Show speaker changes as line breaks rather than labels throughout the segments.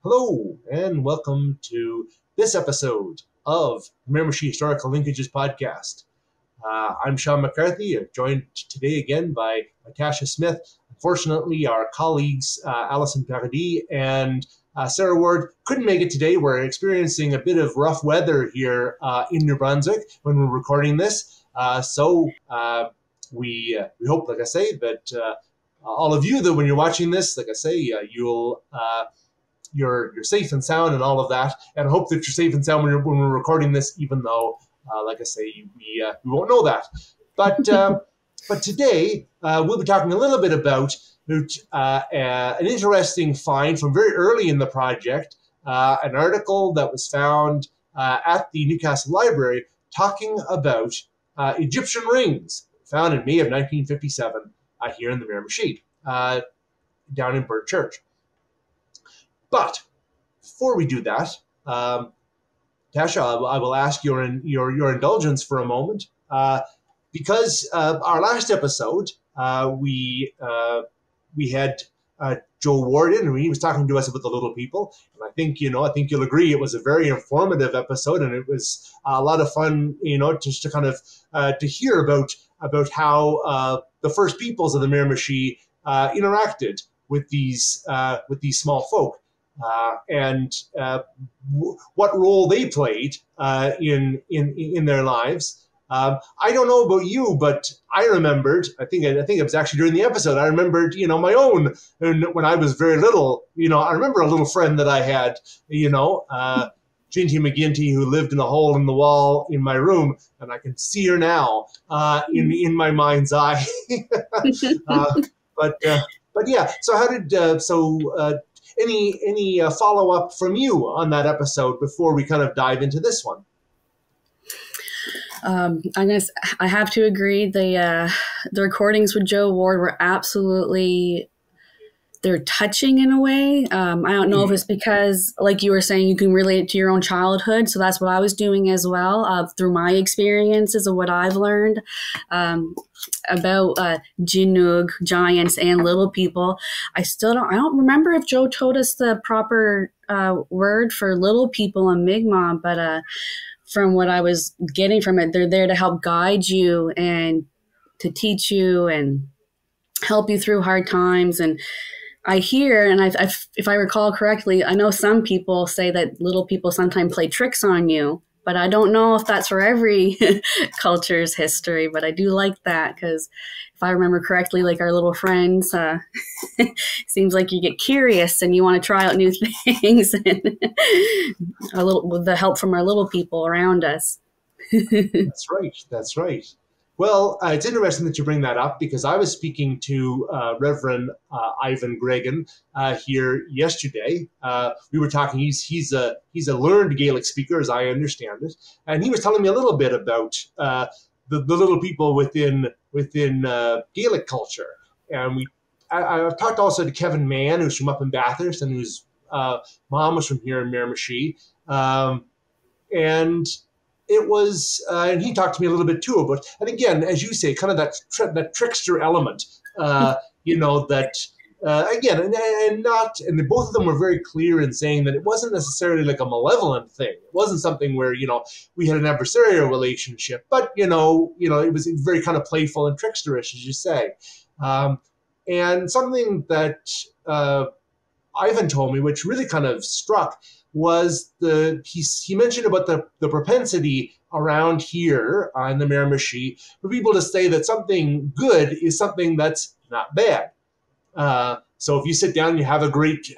Hello, and welcome to this episode of the Miramichi Historical Linkages podcast. I'm Shawn McCarthy, joined today again by Tasha Smith. Unfortunately, our colleagues Alison Paradis and Sarah Ward couldn't make it today. We're experiencing a bit of rough weather here in New Brunswick when we're recording this. So we hope, like I say, that all of you, that when you're watching this, like I say, you're safe and sound and all of that. And I hope that you're safe and sound when we're recording this, even though, like I say, we won't know that. But today we'll be talking a little bit about an interesting find from very early in the project, an article that was found at the Newcastle Library talking about Egyptian rings found in May of 1957 here in the Miramichi, down in Bird Church. But before we do that, Tasha, I will ask your indulgence for a moment, because our last episode we had Joe Ward in, and he was talking to us about the little people, and I think you'll agree it was a very informative episode, and it was a lot of fun, just to kind of to hear about how the first peoples of the Miramichi interacted with these small folk. And what role they played in their lives. I don't know about you, but I remembered. I think it was actually during the episode. I remembered, my own, and when I was very little. I remember a little friend that I had. Ginty McGinty, who lived in a hole in the wall in my room, and I can see her now in my mind's eye. But yeah. So how did any follow-up from you on that episode before we kind of dive into this one?
I have to agree. The recordings with Joe Ward were absolutely, they're touching in a way. I don't know if it's because, like you were saying, you can relate it to your own childhood. So that's what I was doing as well, through my experiences of what I've learned about Jinug, giants, and little people. I don't remember if Joe told us the proper word for little people in Mi'kmaq, but from what I was getting from it, they're there to help guide you and to teach you and help you through hard times. And I hear, and if I recall correctly, I know some people say that little people sometimes play tricks on you, but I don't know if that's for every culture's history. But I do like that, because if I remember correctly, like our little friends, seems like you get curious and you want to try out new things, and with the help from our little people around us.
That's right. Well, it's interesting that you bring that up, because I was speaking to Reverend Ivan Gregan here yesterday. We were talking. He's a learned Gaelic speaker, as I understand it, and he was telling me a little bit about the little people within Gaelic culture. And I've talked also to Kevin Mann, who's from up in Bathurst, and whose mom was from here in Miramichi, and it was, and he talked to me a little bit too about, and again, as you say, kind of that trickster element, that again, and both of them were very clear in saying that it wasn't necessarily like a malevolent thing. It wasn't something where we had an adversarial relationship, but it was very kind of playful and tricksterish, as you say, and something that Ivan told me, which really kind of struck, was he mentioned about the propensity around here in the Miramichi for people to say that something good is something that's not bad. So if you sit down and you have a great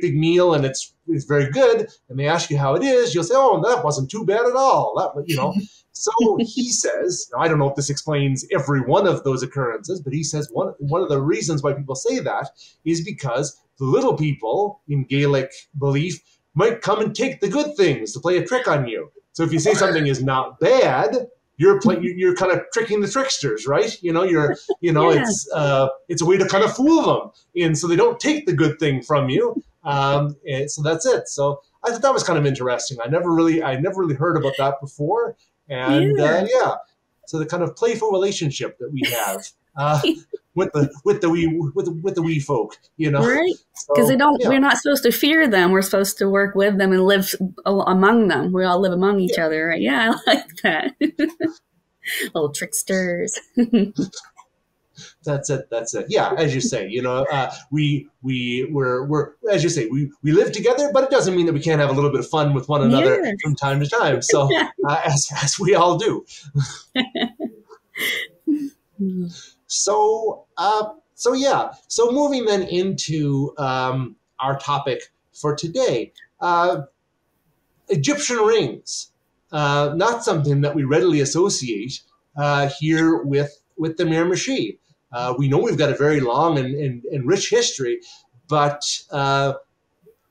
big meal and it's very good, and they ask you how it is, you'll say, "Oh, that wasn't too bad at all." So he says, I don't know if this explains every one of those occurrences, but he says one of the reasons why people say that is because the little people in Gaelic belief might come and take the good things to play a trick on you. So if you say something is not bad, you're kind of tricking the tricksters, right?
Yeah.
It's a way to kind of fool them, and so they don't take the good thing from you. And so that's it. So I thought that was kind of interesting. I never really heard about that before, and so the kind of playful relationship that we have. with the wee folk, you know.
Right? Because
So yeah,
we're not supposed to fear them. We're supposed to work with them and live among them. We all live among each other, right? Yeah, I like that. Little tricksters.
that's it. That's it. Yeah, as you say, you know, we're as you say, we live together, but it doesn't mean that we can't have a little bit of fun with one another from
Yes.
time to time. So as we all do. So so yeah. So moving then into our topic for today, Egyptian rings. Not something that we readily associate here with the Miramichi. We know we've got a very long and rich history, but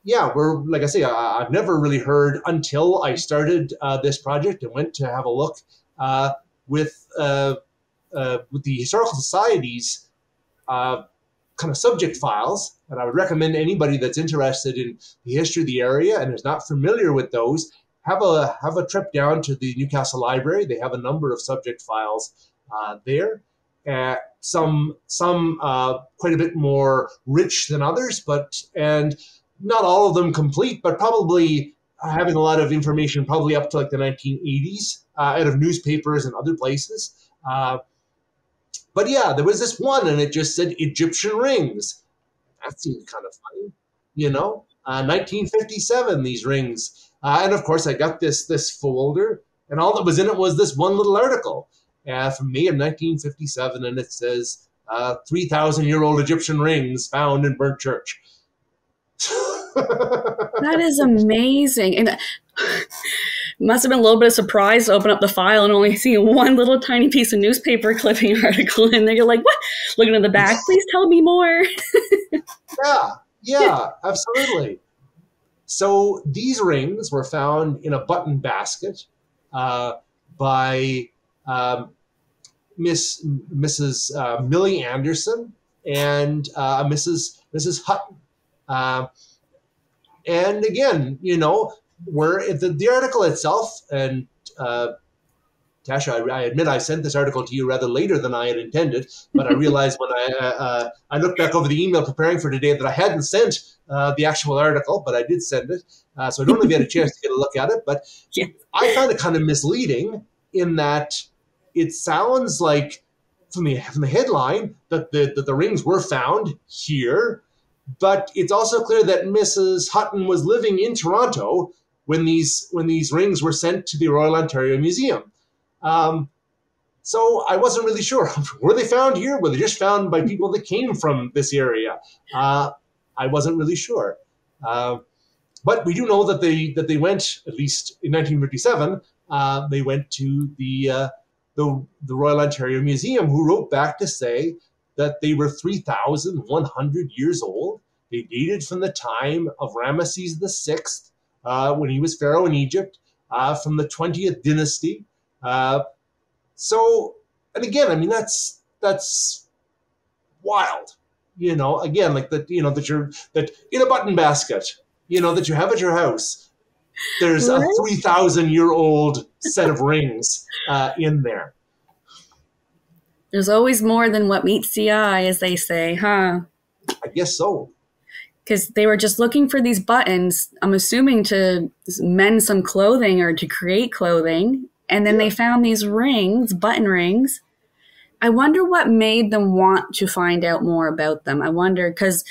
yeah, we're like I say, I've never really heard until I started this project and went to have a look uh, with uh, with the historical societies uh, kind of subject files. And I would recommend anybody that's interested in the history of the area and is not familiar with those have a trip down to the Newcastle Library. They have a number of subject files there. Some quite a bit more rich than others, but and not all of them complete, but probably having a lot of information, probably up to like the 1980s, out of newspapers and other places. But yeah, there was this one, and it just said Egyptian rings. That seemed kind of funny, you know. 1957, these rings, and of course, I got this folder, and all that was in it was this one little article from May of 1957, and it says 3,000-year-old Egyptian rings found in burnt church.
That is amazing. And must have been a little bit of surprise to open up the file and only see one little tiny piece of newspaper clipping article in there. You're like, what? Looking at the back, please tell me more.
Yeah, yeah, absolutely. So these rings were found in a button basket by Mrs. Millie Anderson and Mrs. Hutton. Uh, and again, you know, where the article itself, and Tasha, I admit I sent this article to you rather later than I had intended, but I realized when I looked back over the email preparing for today that I hadn't sent the actual article, but I did send it. So I don't know if you had a chance to get a look at it, but
Yeah.
I found it kind of misleading in that it sounds like from the headline that the rings were found here, but it's also clear that Mrs. Hutton was living in Toronto when these rings were sent to the Royal Ontario Museum. Um, so I wasn't really sure. Were they found here? Were they just found by people that came from this area? I wasn't really sure. But we do know that they went, at least in 1957, they went to the Royal Ontario Museum, who wrote back to say that they were 3,100 years old. They dated from the time of Ramesses VI, when he was pharaoh in Egypt, from the 20th dynasty. So, and again, I mean, that's wild, you know, again, like that, you know, that in a button basket, you know, that you have at your house, there's a
Right?
3,000-year-old set of rings in there.
There's always more than what meets the eye, as they say, huh?
I guess so.
Because they were just looking for these buttons, I'm assuming to mend some clothing or to create clothing. And then
Yeah.
they found these rings, button rings. I wonder what made them want to find out more about them. I wonder, because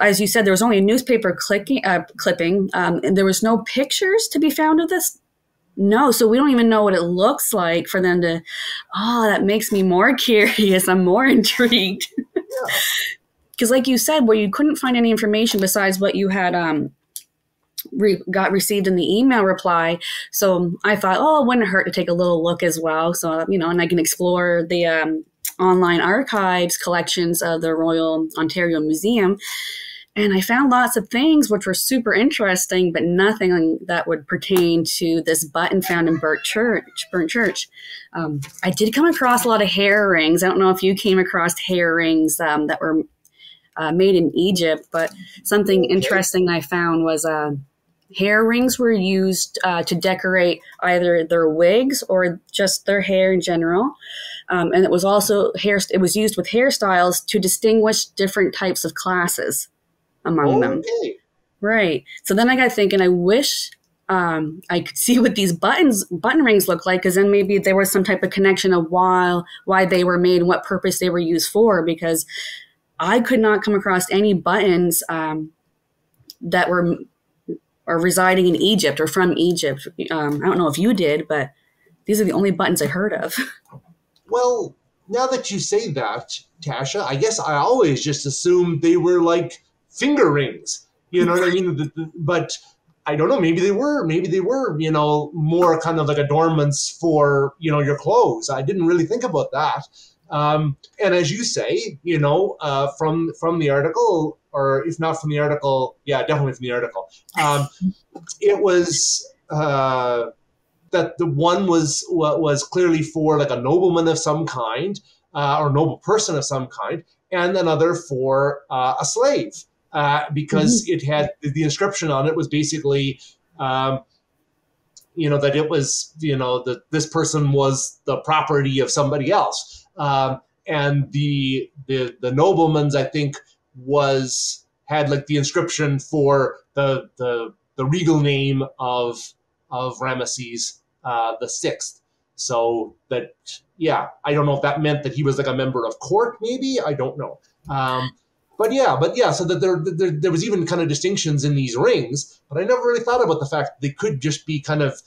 as you said, there was only a newspaper clipping, and there was no pictures to be found of this. No, so we don't even know what it looks like for them to, oh, that makes me more curious. I'm more intrigued.
Yeah.
Because like you said, where you couldn't find any information besides what you had got received in the email reply. So I thought, oh, it wouldn't hurt to take a little look as well. So, you know, and I can explore the online archives collections of the Royal Ontario Museum. And I found lots of things which were super interesting, but nothing that would pertain to this button found in Burnt Church. I did come across a lot of hair rings. I don't know if you came across hair rings that were made in Egypt, but something interesting I found was hair rings were used to decorate either their wigs or just their hair in general. And it was also it was used with hairstyles to distinguish different types of classes among them.
Okay.
Right. So then I got thinking, I wish I could see what these button rings look like, because then maybe there was some type of connection of why they were made and what purpose they were used for, because I could not come across any buttons that were residing in Egypt or from Egypt. I don't know if you did, but these are the only buttons I heard of.
Well, now that you say that, Tasha, I guess I always just assumed they were like finger rings. You know what I mean? But I don't know. Maybe they were. Maybe they were. More kind of like adornments for your clothes. I didn't really think about that. And as you say, from the article, or if not from the article, yeah, definitely from the article. It was that the one was clearly for like a nobleman of some kind, or noble person of some kind, and another for a slave. Because it had the inscription on it was basically, that it was, that this person was the property of somebody else. And the nobleman's, I think, had like the inscription for the regal name of Ramesses the Sixth. So that, yeah, I don't know if that meant that he was like a member of court. Maybe, I don't know. But yeah, so that there was even kind of distinctions in these rings, but I never really thought about the fact that they could just be kind of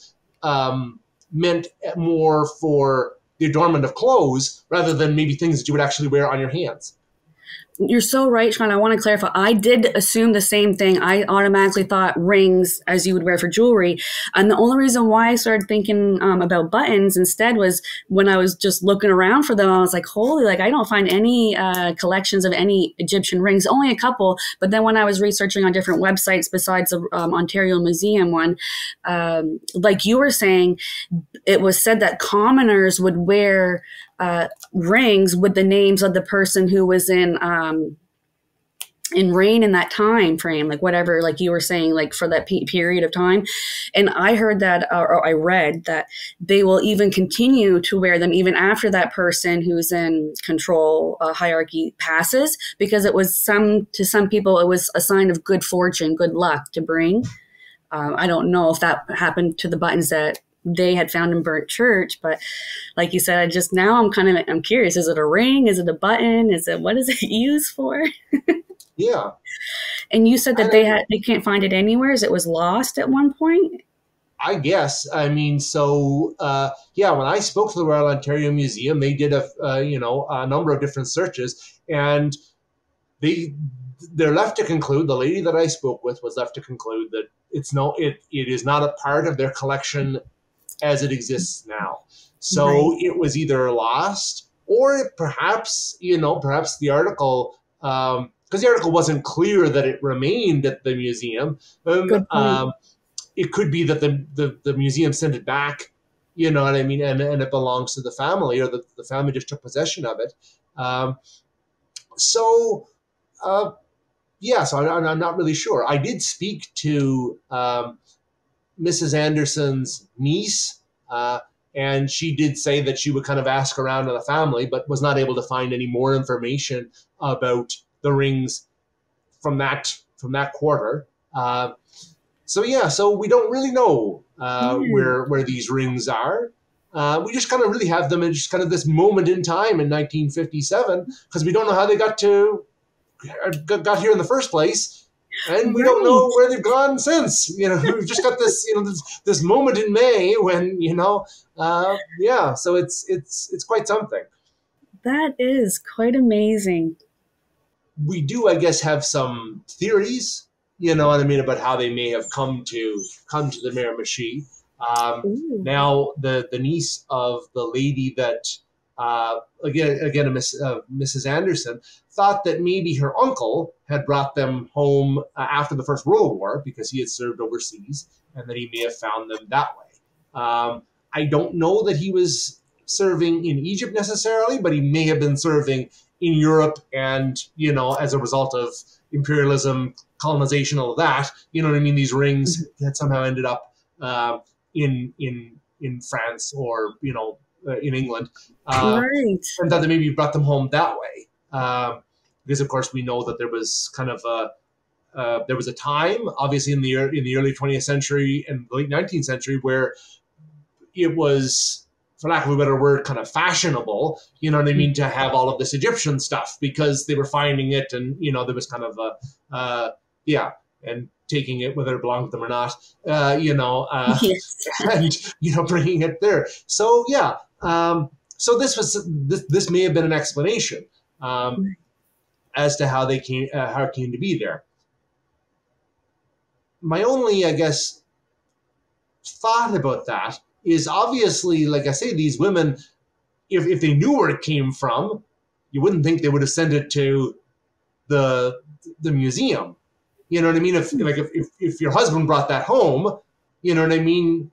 meant more for the adornment of clothes rather than maybe things that you would actually wear on your hands.
You're so right, Shawn. I want to clarify. I did assume the same thing. I automatically thought rings, as you would wear for jewelry. And the only reason why I started thinking about buttons instead was when I was just looking around for them. I was like, holy, like I don't find any collections of any Egyptian rings, only a couple. But then when I was researching on different websites besides the Ontario Museum one, like you were saying, it was said that commoners would wear rings with the names of the person who was in reign in that time frame, like whatever, like you were saying, like for that period of time. And I heard that, or I read that they will even continue to wear them even after that person who's in control hierarchy passes, because it was to some people, it was a sign of good fortune, good luck to bring. I don't know if that happened to the buttons that they had found in Burnt Church, but like you said, I'm curious. Is it a ring? Is it a button? What is it used for?
Yeah.
And you said that they can't find it anywhere. It was lost at one point.
I guess. I mean, so yeah. When I spoke to the Royal Ontario Museum, they did a number of different searches, and they're left to conclude. The lady that I spoke with was left to conclude that it is not a part of their collection as it exists now. So right. It was either lost, or perhaps the article, because the article wasn't clear that it remained at the museum. It could be that the museum sent it back, you know what I mean, and it belongs to the family, or the family just took possession of it. So I'm not really sure. I did speak to Mrs. Anderson's niece, and she did say that she would kind of ask around to the family, but was not able to find any more information about the rings from that quarter. So we don't really know where these rings are. We just kind of really have them in just kind of this moment in time in 1957, because we don't know how they got here in the first place. And we don't know where they've gone since. We've just got this, this moment in May when, so it's quite something.
That is quite amazing.
We do, I guess, have some theories, you know what I mean, about how they may have come to the Miramichi. Now, the niece of the lady that, Mrs. Anderson, thought that maybe her uncle had brought them home after the First World War because he had served overseas, and that he may have found them that way. I don't know that he was serving in Egypt necessarily, but he may have been serving in Europe, and, as a result of imperialism, colonization, all of that, you know what I mean? These rings had somehow ended up in France, or, in England,
Right.
and that they maybe brought them home that way. Because of course we know that there was kind of there was a time, obviously in the early 20th century and late 19th century, where it was, for lack of a better word, kind of fashionable, you know what I mean, to have all of this Egyptian stuff because they were finding it, and you know there was kind of and taking it whether it belonged to them or not,
Yes.
and bringing it there. So yeah, so this may have been an explanation as to how it came to be there. My only, I guess, thought about that is obviously, like I say, these women, if they knew where it came from, you wouldn't think they would have sent it to the museum. You know what I mean? If your husband brought that home, you know what I mean?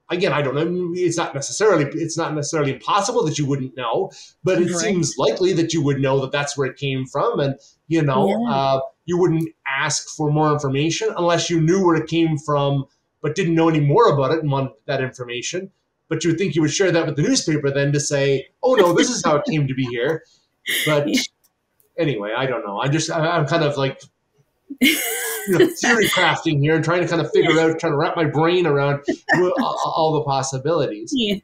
Again, I don't know. It's not necessarily impossible that you wouldn't know, but it seems likely that you would know that that's where it came from, and you wouldn't ask for more information unless you knew where it came from, but didn't know any more about it and wanted that information. But you would think you would share that with the newspaper then to say, "Oh no, this is how it came to be here." But anyway, I don't know. I'm kind of like, theory crafting here and trying to kind of figure out, trying to wrap my brain around all the possibilities.
Yeah.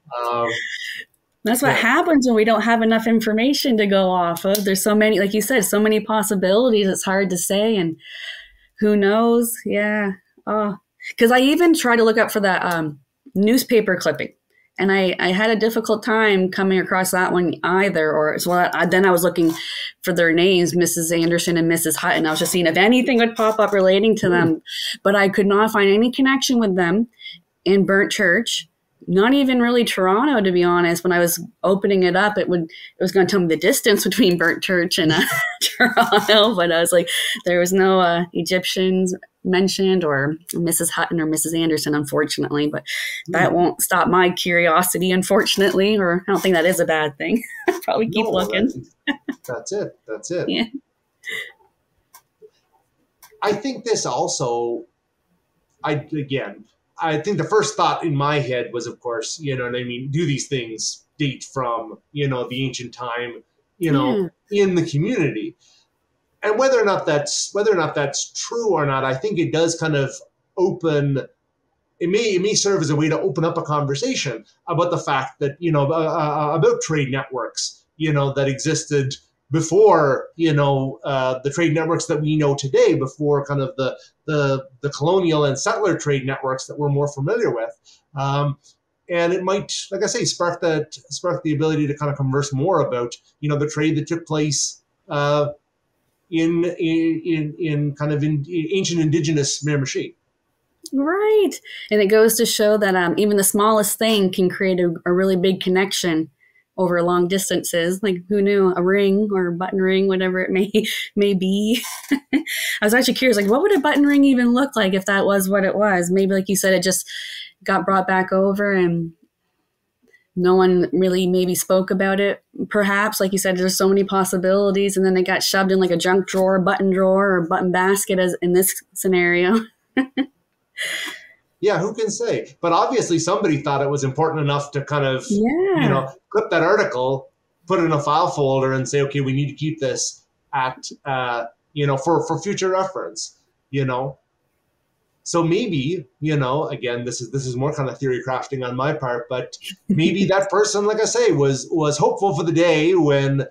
That's what happens when we don't have enough information to go off of. There's so many, like you said, so many possibilities. It's hard to say, and who knows? Yeah. Oh, because I even tried to look up for that newspaper clipping, and I had a difficult time coming across that one either. Or then I was looking for their names, Mrs. Anderson and Mrs. Hutton. I was just seeing if anything would pop up relating to them, but I could not find any connection with them in Burnt Church. Not even really Toronto, to be honest. When I was opening it up, it was going to tell me the distance between Burnt Church and Toronto, but I was like, there was no Egyptians mentioned or Mrs. Hutton or Mrs. Anderson, unfortunately. But that won't stop my curiosity, unfortunately, or I don't think that is a bad thing. Probably keep looking.
That's it.
Yeah.
I think this also, I think the first thought in my head was, of course, you know what I mean, do these things date from, the ancient time, in the community? And whether or not that's true or not, I think it does kind of it may serve as a way to open up a conversation about the fact that, about trade networks, that existed before, the trade networks that we know today, before kind of the colonial and settler trade networks that we're more familiar with. And it might, like I say, spark the ability to kind of converse more about, the trade that took place in ancient indigenous Miramichi.
Right. And it goes to show that even the smallest thing can create a really big connection over long distances. Like, who knew? A ring or a button ring, whatever it may be. I was actually curious, like, what would a button ring even look like if that was what it was? Maybe, like you said, it just got brought back over and no one really maybe spoke about it. Perhaps, like you said, there's so many possibilities, and then it got shoved in like a junk drawer, button drawer, or button basket, as in this scenario.
Yeah, who can say? But obviously somebody thought it was important enough to kind of, clip that article, put it in a file folder and say, okay, we need to keep this at, for future reference, So maybe, again, this is more kind of theory crafting on my part, but maybe that person, like I say, was hopeful for the day when,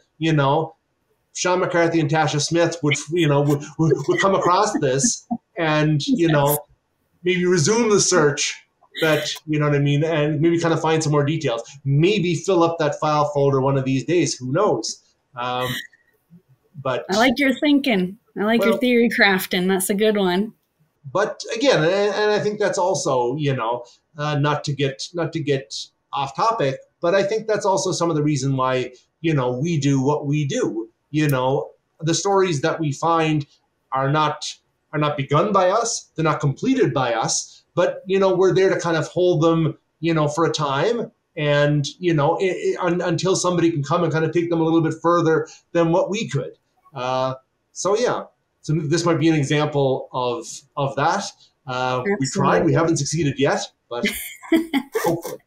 Sean McCarthy and Tasha Smith would come across this and, maybe resume the search, that, you know what I mean, and maybe kind of find some more details. Maybe fill up that file folder one of these days. Who knows? But
I like your thinking. I like your theory crafting. That's a good one.
But again, and I think that's also, not to get off topic, but I think that's also some of the reason why, we do what we do. The stories that we find are not begun by us. They're not completed by us, but, we're there to kind of hold them, for a time, and, until somebody can come and kind of take them a little bit further than what we could. So this might be an example of that. We tried. We haven't succeeded yet, but hopefully.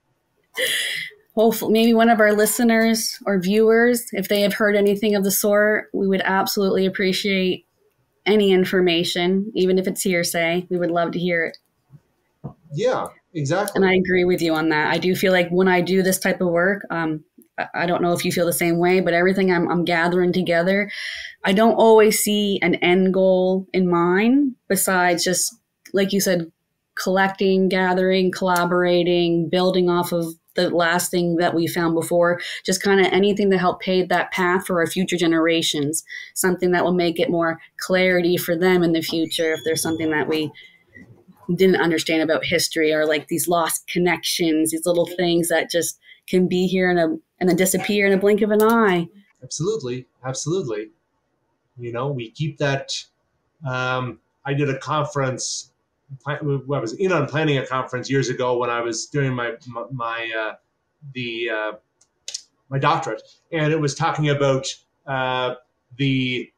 hopefully maybe one of our listeners or viewers, if they have heard anything of the sort, we would absolutely appreciate any information, even if it's hearsay. We would love to hear it.
Yeah, exactly.
And I agree with you on that. I do feel like when I do this type of work, I don't know if you feel the same way, but everything I'm gathering together, I don't always see an end goal in mind besides just, like you said, collecting, gathering, collaborating, building off of the last thing that we found before, just kind of anything to help pave that path for our future generations, something that will make it more clarity for them in the future if there's something that we didn't understand about history, or like these lost connections, these little things that just can be here and then disappear in a blink of an eye.
Absolutely. Absolutely. You know, we keep that. I did a conference. I was in on planning a conference years ago when I was doing my doctorate, and it was talking about the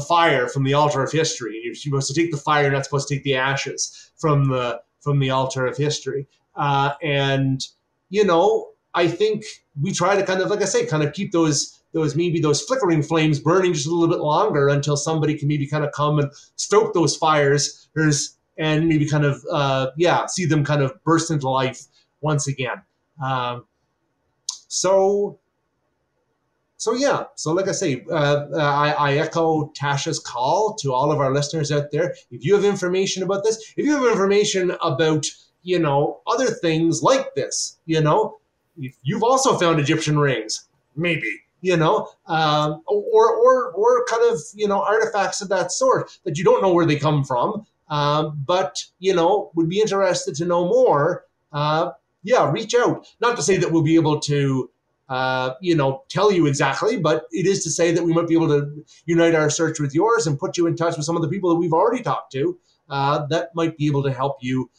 fire from the altar of history. You're supposed to take the fire, you're not supposed to take the ashes from the altar of history. And you know, I think we try to kind of, like I say, kind of keep those flickering flames burning just a little bit longer until somebody can maybe kind of come and stoke those fires and maybe kind of see them kind of burst into life once again. So like I say, I echo Tasha's call to all of our listeners out there. If you have information about this, if you have information about, you know, other things like this, you know, if you've also found Egyptian rings, maybe, you know, or kind of, you know, artifacts of that sort that you don't know where they come from, but, you know, would be interested to know more, reach out. Not to say that we'll be able to, tell you exactly, but it is to say that we might be able to unite our search with yours and put you in touch with some of the people that we've already talked to that might be able to help you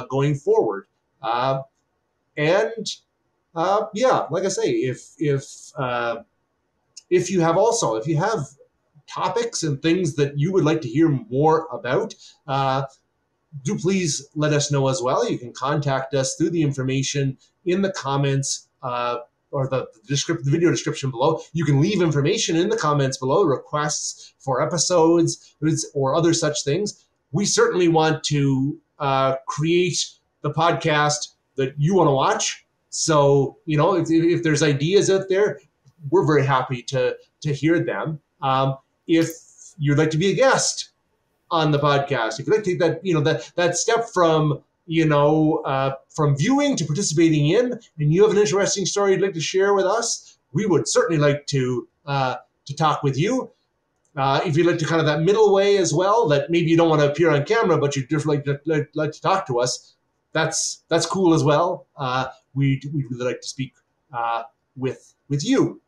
going forward. Like I say, if you have topics and things that you would like to hear more about, do please let us know as well. You can contact us through the information in the comments or the video description below. You can leave information in the comments below, requests for episodes or other such things. We certainly want to create the podcast that you want to watch. So, you know, if there's ideas out there, we're very happy to hear them. If you'd like to be a guest on the podcast, if you'd like to take that, you know, that step from, you know, from viewing to participating in, and you have an interesting story you'd like to share with us, we would certainly like to talk with you. If you'd like to kind of that middle way as well, that maybe you don't want to appear on camera, but you'd just like to talk to us, that's cool as well. We'd really like to speak with you.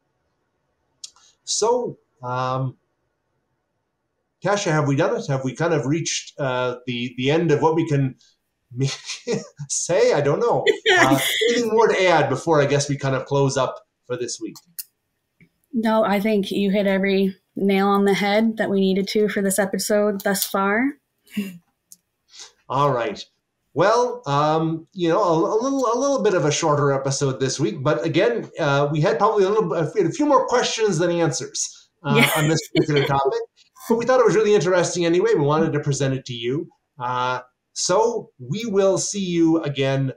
So, Tasha, have we done it? Have we kind of reached the end of what we can say? I don't know. Anything more to add before I guess we kind of close up for this week?
No, I think you hit every nail on the head that we needed to for this episode thus far.
All right. Well, you know, a little bit of a shorter episode this week, but again, we had probably a few more questions than answers on this particular topic. But we thought it was really interesting anyway. We wanted to present it to you. So we will see you again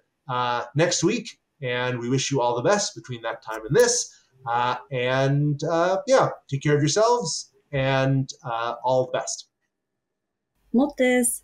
next week, and we wish you all the best between that time and this. Take care of yourselves, and all the best.
Multis.